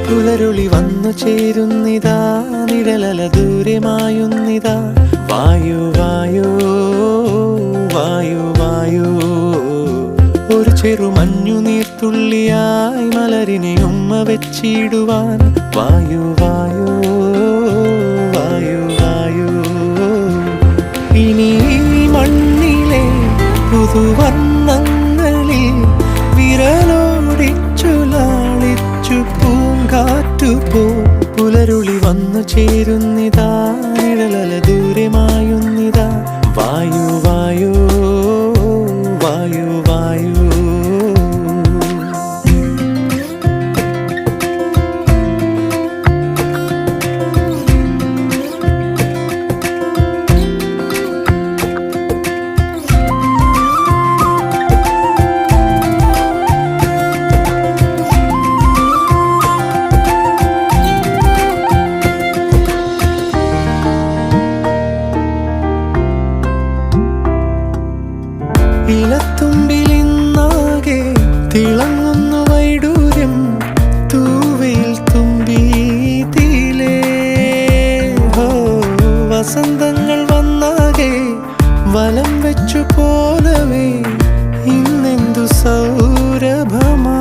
പുലരുളി വന്നു ചേരുന്നിതാ, നിഴലല ദൂരെ മായുന്നിതാ. വായു വായു വായു വായു, ഒരു ചെറു മഞ്ഞു നീർത്തുള്ളിയായി മലരിനെ ഉമ്മ വെച്ചിടുവാൻ. വായു വായു വായു വായു, ഇനി മണ്ണിലെ പുതുവർണ്ണങ്ങളിൽ വിരലോടിച്ചു ലാളിച്ചു പൂങ്കാറ്റുപോ. പുലരുളി വന്നു ചേരുന്നിതാ, നിഴലല ദൂരെ മായുന്നിതാ. വായു വായു വായു വായു. ഇലത്തുമ്പിലിന്നാകെ തിളങ്ങുന്നു വൈഡൂര്യം, തൂവയിൽ തുമ്പി തീലേ. വസന്തങ്ങൾ വന്നാകെ വലം വെച്ചു പോലവേ ഇന്നെന്തു സൗരഭമാ.